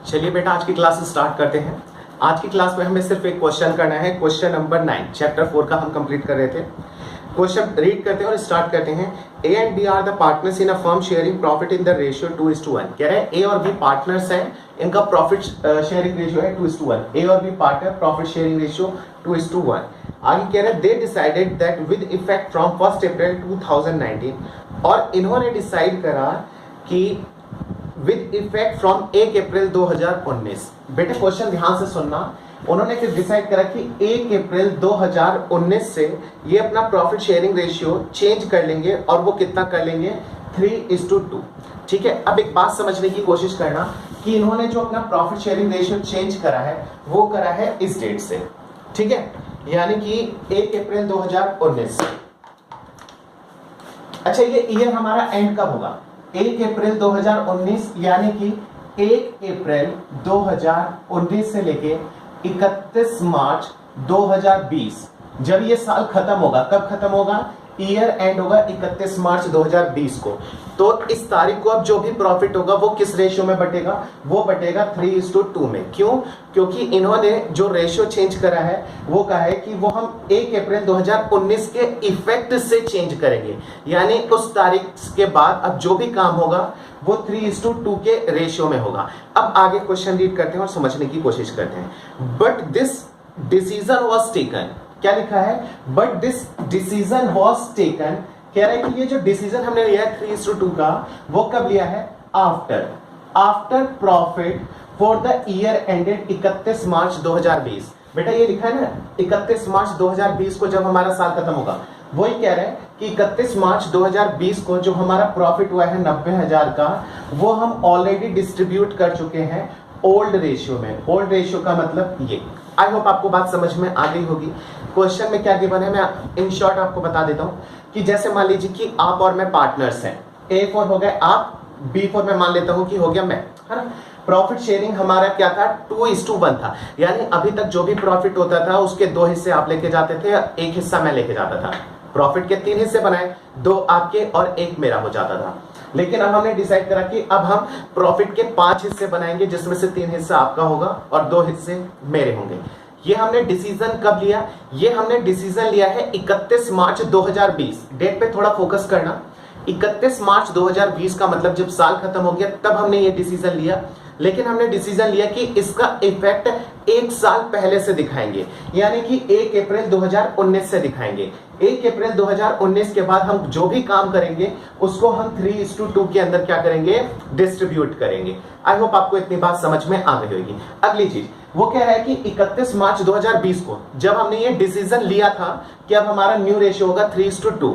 चलिए बेटा आज की क्लास स्टार्ट करते हैं। आज की क्लास में हमें सिर्फ एक क्वेश्चन करना है। क्वेश्चन नंबर 9 चैप्टर 4 का हम कंप्लीट कर रहे थे। क्वेश्चन रीड करते हैं और स्टार्ट करते हैं। A and B are the partners in a firm sharing profit in the ratio 2:1। कह रहे हैं ए और बी पार्टनर्स हैं, इनका प्रॉफिट शेयरिंग रेशियो है 2:1। ए और B partner, profit sharing ratio 2:1। आगे कह रहे हैं they decided that with effect from 1 April 2019, और इन्होंने डिसाइड करा कि विद इफेक्ट फ्रॉम 1 अप्रैल 2019। बेटे क्वेश्चन ध्यान से सुनना। उन्होंने फिर डिसाइड करा कि 1 अप्रैल 2019 से ये अपना प्रॉफिट शेयरिंग रेशियो चेंज कर लेंगे, और वो कितना कर लेंगे? 3:2। ठीक है, अब एक बात समझने की कोशिश करना कि इन्होंने जो अपना प्रॉफिट शेयरिंग रेशियो चेंज करा है वो करा है इस डेट से। ठीक है, यानी कि 1 अप्रैल 2019 से। अच्छा, ये ईयर हमारा एंड कब होगा? 1 अप्रैल 2019, यानी कि 1 अप्रैल 2019 से लेके 31 मार्च 2020, जब ये साल खत्म होगा। कब खत्म होगा? ईयर एंड होगा 31 मार्च 2020 को। तो इस तारीख को अब जो भी प्रॉफिट होगा वो किस रेशियो में बटेगा? वो बटेगा 3:2 में। क्यों? क्योंकि इन्होंने जो रेशियो चेंज करा है वो कहा है कि वो हम 1 अप्रैल 2019 के इफेक्ट से चेंज करेंगे, यानी उस तारीख के बाद अब जो भी काम होगा वो 3:2 के रेशियो में होगा। अब आगे क्वेश्चन रीड करते हैं और समझने की कोशिश करते हैं। But this decision was taken. क्या लिखा है? But this decision was taken. कह रहा है कि ये जो डिसीजन हमने लिया है 3:2 का, वो कब लिया है? After profit for the year ended 31 मार्च 2020। बेटा ये लिखा है ना 31 मार्च 2020 को जब हमारा साल खत्म होगा। वही कह रहे हैं कि 31 मार्च 2020 को जो हमारा प्रॉफिट हुआ है 90,000 का, वो हम ऑलरेडी डिस्ट्रीब्यूट कर चुके हैं ओल्ड रेशियो में। ओल्ड रेशियो का मतलब ये। आई होप आपको बात समझ में आ गई होगी। क्वेश्चन में क्या गिवन है मैं इन शॉर्ट आपको बता देता हूं कि जैसे मान लीजिए कि आप और मैं पार्टनर्स हैं। A4 हो गए आप, B4 में मान लेता हूं कि हो गया मैं, है ना। प्रॉफिट शेयरिंग हमारा क्या था? 2:1 था, यानी अभी तक जो भी प्रॉफिट होता था उसके 2 हिस्से आप लेके जाते थे, 1 हिस्सा मैं लेके जाता था। प्रॉफिट के 3 हिस्से बनाए, 2 आपके और 1 मेरा हो जाता था। लेकिन अब हमने डिसाइड करा कि अब हम प्रॉफिट के 5 हिस्से बनाएंगे, जिसमें से 3 हिस्सा आपका होगा और 2 हिस्से मेरे होंगे। ये हमने डिसीजन कब लिया? ये हमने डिसीजन लिया है 31 मार्च 2020। डेट पे थोड़ा फोकस करना। 31 मार्च 2020 का मतलब जब साल खत्म हो गया तब हमने ये डिसीजन लिया। लेकिन हमने डिसीजन लिया कि इसका इफेक्ट 1 साल पहले से दिखाएंगे, यानी कि 1 अप्रैल 2019 से दिखाएंगे। 1 अप्रैल 2019 के बाद हम जो भी काम करेंगे उसको हम 3:2 के अंदर क्या करेंगे? डिस्ट्रीब्यूट करेंगे। आई होप आपको इतनी बात समझ में आ गई होगी। अगली चीज वो कह रहा है कि 31 मार्च 2020 को जब हमने ये डिसीजन लिया था कि अब हमारा न्यू रेशियो होगा 3:2,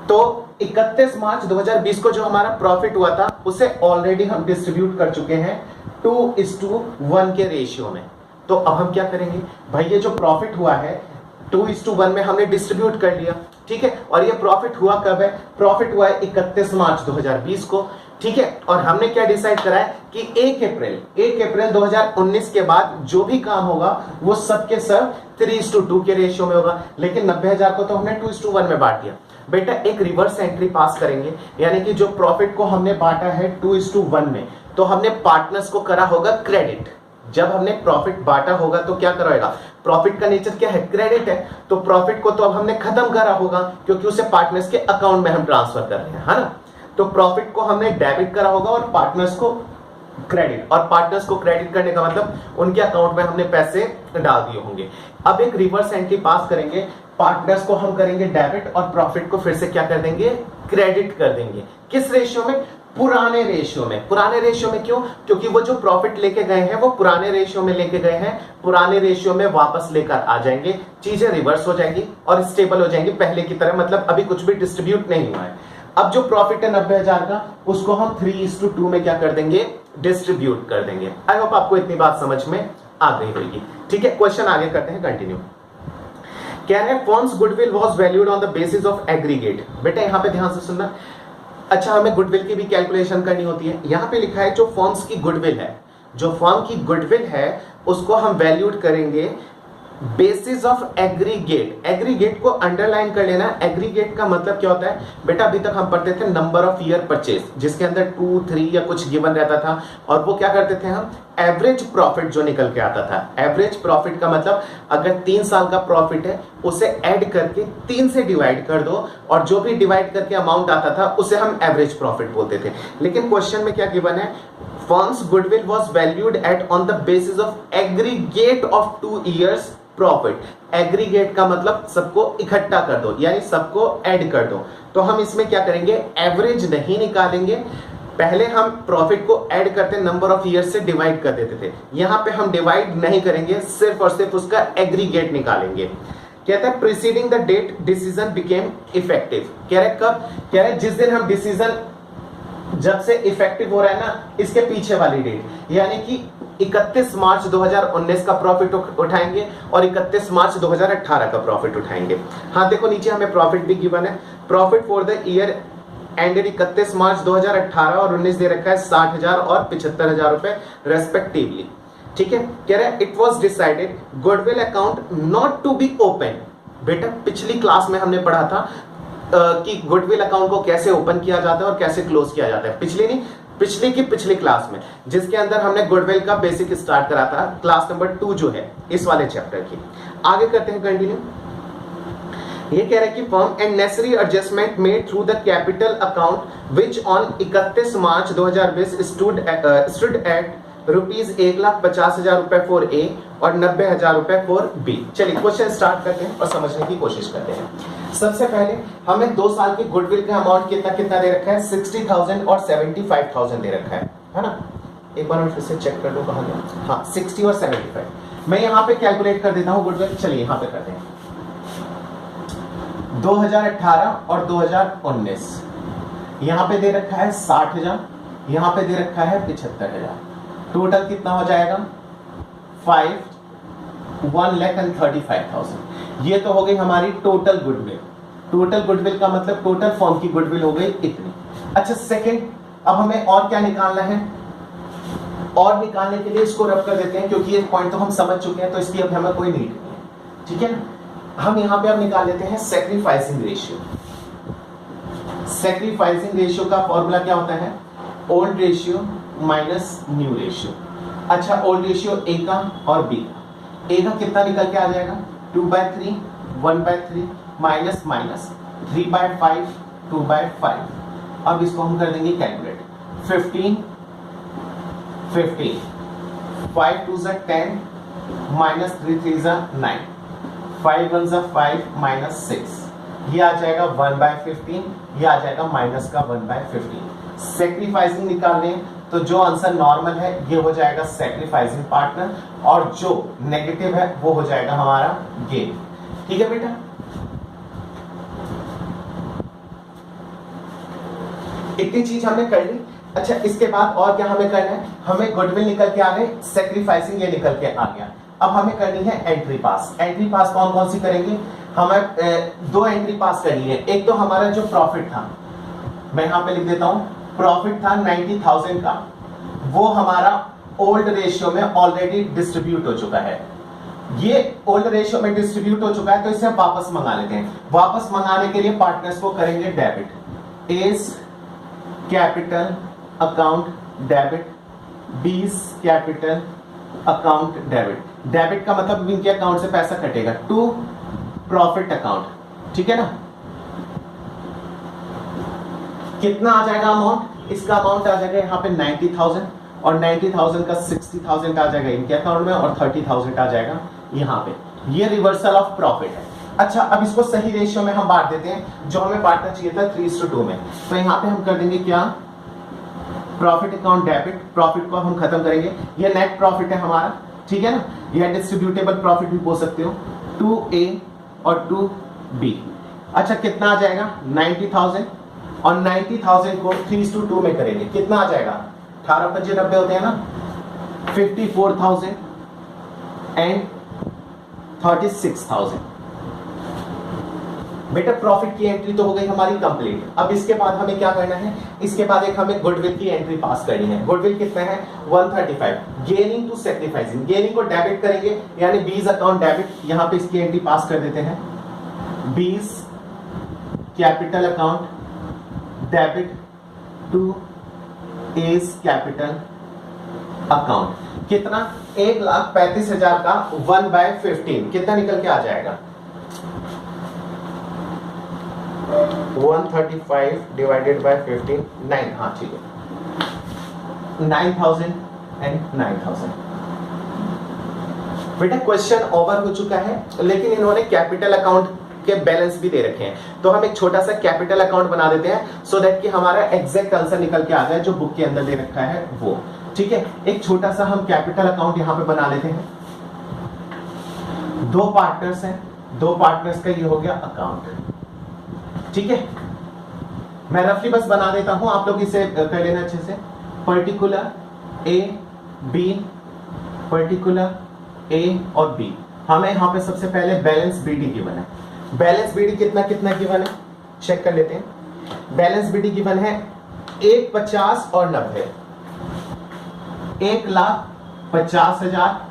तो 31 मार्च 2020 को जो हमारा प्रॉफिट हुआ था उसे ऑलरेडी हम डिस्ट्रीब्यूट कर चुके हैं 2:1 के रेशियो में। तो अब हम क्या करेंगे भाई? ये जो प्रॉफिट हुआ है 2:1 में हमने डिस्ट्रीब्यूट कर लिया, ठीक है। और ये प्रॉफिट हुआ कब है? प्रॉफिट हुआ है 31 मार्च 2020 को, ठीक है। और हमने क्या डिसाइड करा है कि 1 अप्रैल 2019 के बाद जो भी काम होगा वो सब के सब 3:2 के रेशियो में होगा। लेकिन 90,000 को तो हमने 2:1 में बांट दिया। बेटा एक रिवर्स एंट्री पास करेंगे, यानी कि जो प्रॉफिट को हमने बांटा है 2:1 में, तो हमने पार्टनर्स को करा होगा क्रेडिट। जब हमने प्रॉफिट बांटा होगा तो क्या करेगा? प्रॉफिट का नेचर क्या है? क्रेडिट है। तो प्रॉफिट को तो अब हमने खत्म करा होगा क्योंकि उसे पार्टनर्स के अकाउंट में हम ट्रांसफर कर रहे हैं, है ना। तो प्रॉफिट को हमने डेबिट करा होगा और पार्टनर्स को क्रेडिट, और पार्टनर्स को क्रेडिट करने का मतलब उनके अकाउंट में हमने पैसे डाल दिए होंगे। अब एक रिवर्स एंट्री पास करेंगे, पार्टनर्स को हम करेंगे डेबिट और प्रॉफिट को फिर से क्या कर देंगे? क्रेडिट कर देंगे। किस रेशियो में? पुराने रेशियो में। पुराने रेशियो में क्यों? क्योंकि वो जो प्रॉफिट लेके गए हैं वो पुराने रेशियो में लेके गए हैं, पुराने रेशियो में वापस लेकर आ जाएंगे, चीजें रिवर्स हो जाएंगी और स्टेबल हो जाएंगी पहले की तरह, मतलब अभी कुछ भी डिस्ट्रीब्यूट नहीं हुआ है। अब जो प्रॉफिट है 90,000 का, उसको हम 3:2 में क्या कर देंगे? डिस्ट्रीब्यूट कर देंगे। आई होप आपको इतनी बात समझ में आ गई होगी, ठीक है। क्वेश्चन आगे करते हैं, कंटिन्यू। कह रहे हैं firms goodwill was valued on the basis of aggregate. बेटा यहां पे ध्यान से सुनना। अच्छा, हमें गुडविल की भी कैलकुलेशन करनी होती है। यहां पे लिखा है जो फर्म्स की गुडविल है, जो फर्म की गुडविल है उसको हम वैल्यूड करेंगे बेसिस ऑफ एग्रीगेट, एग्रीगेट को अंडरलाइन कर लेना। एग्रीगेट का मतलब क्या होता है बेटा, अभी तक हम पढ़ते थे नंबर ऑफ ईयर परचेज, जिसके अंदर 2, 3 या कुछ गिवन रहता था, और वो क्या करते थे हम, एवरेज प्रॉफिट जो निकल के आता था। एवरेज प्रॉफिट का मतलब अगर 3 साल का प्रॉफिट है उसे ऐड करके 3 से डिवाइड कर दो, और जो भी डिवाइड करके अमाउंट आता था उसे हम एवरेज प्रॉफिट बोलते थे। लेकिन क्वेश्चन में क्या गिवन है, firms goodwill was valued at on the basis of aggregate of 2 years profit. Aggregate का मतलब सबको इकट्ठा कर दो, यानी सबको ऐड कर दो। तो हम इसमें क्या करेंगे, एवरेज नहीं निकालेंगे, पहले हम प्रॉफिट को ऐड करते नंबर ऑफ ईयर से डिवाइड कर देते थे। यहां पे हम डिवाइड नहीं करेंगे, सिर्फ और सिर्फ उसका एग्रीगेट निकालेंगे। कहता है preceding the date decision became effective. कह रहे कब, कह रहे जिस दिन हम डिसीजन जब से इफेक्टिव हो रहा है ना, इसके पीछे वाली डेट, यानी कि 31 मार्च 2019 का प्रॉफिट उठाएंगे और 31 मार्च 2018 का प्रॉफिट उठाएंगे। हाँ देखो नीचे हमें प्रॉफिट भी गिवन है, profit for the year ended 31 मार्च 2018 और 19 दे रखा है 60,000 और 75,000 रुपए रेस्पेक्टिवली। ठीक है, कह रहा है it was decided goodwill account not to be open. बेटा पिछली क्लास में हमने पढ़ा था कि गुडविल अकाउंट को कैसे ओपन किया जाता है और कैसे क्लोज किया जाता है। पिछली नहीं, पिछली क्लास में, जिसके अंदर हमने गुडविल का बेसिक स्टार्ट करा था, क्लास नंबर 2 जो है इस वाले चैप्टर की। आगे करते हैं कंटिन्यू। ये कह रहा है कि firm and necessary adjustment made through the capital account which on 31 March 2020 stood at rupees 1,50,000 रुपए फॉर ए और 90,000 रुपए फॉर बी। चलिए क्वेश्चन स्टार्ट करते हैं और समझने की कोशिश करते हैं। सबसे पहले हमें 2 साल के गुडविल का अमाउंट कितना कितना दे रखा है, 60,000 और 75,000 दे रखा है ना। एक बार मैं फिर से चेक कर लूं कहां गया, हाँ 60 और 75। मैं यहां पे कैलकुलेट कर देता हूं गुडविल। चलिए यहां पे करते हैं 2018 और 2019। यहां पे दे रखा है 60,000, यहां पे दे रखा है 75,000। टोटल कितना हो जाएगा 1,35,000। ये तो हो गई हमारी टोटल गुडविल। टोटल गुडविल का मतलब टोटल फर्म की गुडविल हो गई इतनी। अच्छा सेकंड, अब हमें और क्या निकालना है, और निकालने के लिए इसको रब कर देते हैं, क्योंकि ये पॉइंट तो हम समझ चुके हैं तो इसकी अब हमें कोई नीड नहीं है। ठीक है ना, हम यहां पे अब निकाल लेते हैं सैक्रिफाइसिंग रेशियो। सैक्रिफाइसिंग रेशियो का फॉर्मूला क्या होता है, old ratio minus new ratio. अच्छा ओल्ड रेशियो ए का और बी का, ए का कितना निकल के आ जाएगा 2/3, 1/3 माइनस माइनस 3/5, 2/5। अब इसको हम कर देंगे कैलकुलेट, 15 15 5 2 10 माइनस 3 3 9 5 1 5 माइनस 6, ये आ जाएगा 1/15, ये आ जाएगा माइनस का 1/15। सैक्रिफाइसिंग निकालने तो जो आंसर नॉर्मल है ये हो जाएगा सैक्रिफाइसिंग पार्टनर, और जो नेगेटिव है वो हो जाएगा हमारा गेन। ठीक है बेटा, इतनी चीज हमने कर ली। अच्छा इसके बाद और क्या हमें करना है, हमें गुडविल निकल के आ गए, सैक्रिफाइसिंग ये निकल के आ गया। अब हमें करनी है एंट्री पास। एंट्री पास कौन कौन सी करेंगे, हमें 2 एंट्री पास करनी है। एक तो हमारा जो प्रॉफिट था, मैं यहां पे लिख देता हूं, प्रॉफिट था 90,000 का, वो हमारा ओल्ड रेशियो में ऑलरेडी डिस्ट्रीब्यूट हो चुका है। ये ओल्ड रेशियो में डिस्ट्रीब्यूट हो चुका है तो इसे हम वापस मंगा लेते हैं। वापस मंगाने के लिए पार्टनर्स को करेंगे debit. A's capital account debit, B's capital account debit. Debit का मतलब इनके अकाउंट से पैसा कटेगा टू प्रॉफिट अकाउंट। ठीक है ना, कितना आ जाएगा अमाउंट, इसका अमाउंट आ जाएगा यहाँ पे 90,000 और 90,000 का 60,000 आ जाएगा इनके अकाउंट में और 30,000 आ जाएगा यहाँ पे। ये रिवर्सल ऑफ प्रॉफिट है। अच्छा अब इसको सही रेशियो में हम बांट देते हैं, जो हमें बांटना चाहिए था 3:2 में। तो यहाँ पे हम कर देंगे क्या, प्रॉफिट अकाउंट डेबिट, प्रॉफिट को हम खत्म करेंगे, ये नेट प्रॉफिट है हमारा। ठीक है ना, यह डिस्ट्रीब्यूटेबल प्रॉफिट भी बोल सकते हो, 2A और 2B। अच्छा कितना आ जाएगा 90,000 और 90,000 को 3:2 में करेंगे, कितना आ जाएगा 18×5 होते हैं ना, 54,000 एंड 36,000। बेटा प्रॉफिट की एंट्री तो हो गई हमारी कंप्लीट। अब इसके बाद हमें क्या करना है, इसके बाद एक हमें गुडविल की एंट्री पास करनी है। गुडविल कितना है 135। गेनिंग टू सैक्रिफाइसिंग, गेनिंग को डेबिट करेंगे यानी बीज अकाउंट डेबिट, यहां पे इसकी एंट्री पास कर देते हैं। B's capital account debit to A's capital account. कितना 1,35,000 का 1/15 कितना निकल के आ जाएगा 135 डिवाइडेड बाय 15 9। हाँ ठीक है 9,000 एंड 9,000। बेटा क्वेश्चन ओवर हो चुका है, लेकिन इन्होंने कैपिटल अकाउंट के बैलेंस भी दे रखे हैं, तो हम एक छोटा सा कैपिटल अकाउंट बना देते हैं सो दैट कि हमारा एग्जैक्ट आंसर निकल के आ जाए जो बुक के अंदर दे रखा है वो। ठीक है, एक छोटा सा हम कैपिटल अकाउंट यहां पे बना लेते हैं। दो पार्टनर्स हैं, दो पार्टनर्स का ये हो गया अकाउंट। ठीक है, मैं रफली बस बना देता हूं, आप लोग इसे कर लेना अच्छे से। पर्टिकुलर ए बी, पर्टिकुलर ए और बी, हमें यहां पे सबसे पहले बैलेंस बीडी गिवन है। बैलेंस बीडी कितना कितना गिवन है चेक कर लेते हैं। बैलेंस बीडी गिवन है 1, 50 और 90। 1,50,000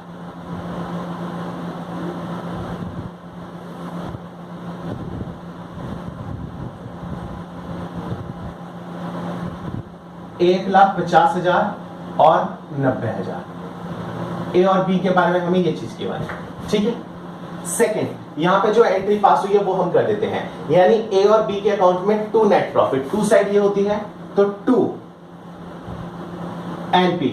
1,50,000 और 90,000। ए और बी के बारे में हमें ये चीज गिवन है। ठीक है, सेकंड यहां पे जो एंट्री पास हुई है वो हम कर देते हैं, यानी ए और बी के अकाउंट में 2 नेट प्रॉफिट, 2 साइड ये होती है तो 2 एनपी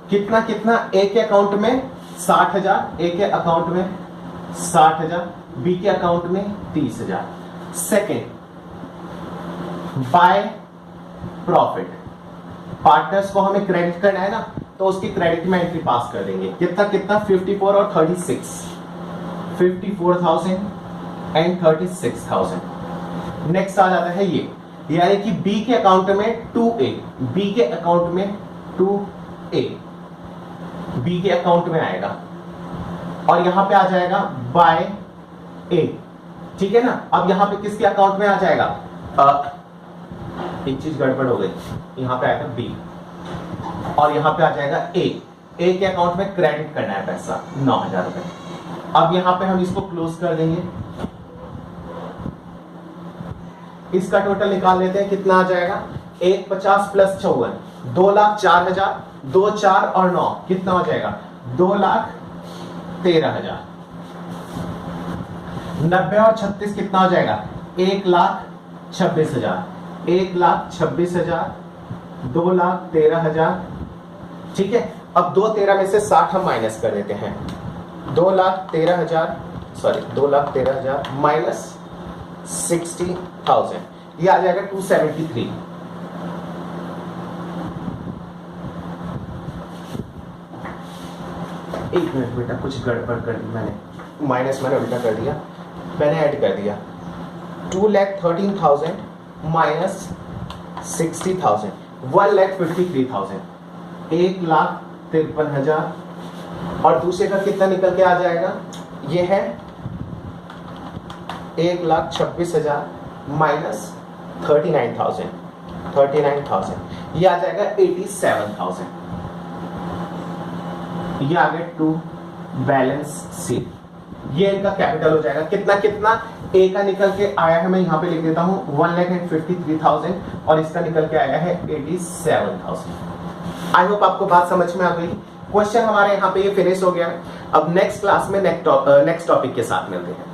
कितना कितना, ए के अकाउंट में 60,000, ए के अकाउंट में 60,000, बी के अकाउंट में 30,000। सेकंड बाय प्रॉफिट, पार्टनर्स को हमें क्रेडिट करना है ना, तो उसकी क्रेडिट में एंट्री पास कर देंगे। कितना कितना 54 और 36, 54,000 एंड 36,000। नेक्स्ट आ जाता है ये, यानी कि बी के अकाउंट में 2A, बी के अकाउंट में 2A, बी के अकाउंट में आएगा और यहां पे आ जाएगा बाय ए। ठीक है ना, अब यहां पे किसके अकाउंट में आ जाएगा, एक चीज गड़बड़ हो गई, यहां पे आएगा बी और यहां पे आ जाएगा ए। ए के अकाउंट में क्रेडिट करना है पैसा 9,000 रुपए। अब यहां पे हम इसको क्लोज कर देंगे, इसका टोटल निकाल लेते हैं, कितना आ जाएगा 1,50 प्लस 54, 2,04,000, 2 4 और 9 कितना हो जाएगा 2,13,000। 90 और 36 कितना हो जाएगा 1,26,000, 1,26,000, 2,13,000। ठीक है, अब 2,13 में से 60 हम माइनस कर देते हैं, 2,13,000 माइनस 60,000, ये आ जाएगा 273। एक मिनट बेटा, कुछ गड़बड़ कर दी मैंने, माइनस मैंने उल्टा कर दिया, मैंने ऐड कर दिया 2,13,000 माइनस 60,000, 1,53,000, 1,53,000 और दूसरे का कितना निकल के आ जाएगा, ये है 1,26,000 माइनस 39,000, ये आ जाएगा 87,000। ये आ गया टू बैलेंस शीट, ये इनका कैपिटल हो जाएगा। कितना कितना ए का निकल के आया है, मैं यहां पे लिख देता हूं 1,53,000 और इसका निकल के आया है 87,000। आई होप आपको बात समझ में आ गई। क्वेश्चन हमारे यहाँ पे ये फिनिश हो गया। अब नेक्स्ट क्लास में नेक्स्ट टॉपिक के साथ मिलते हैं।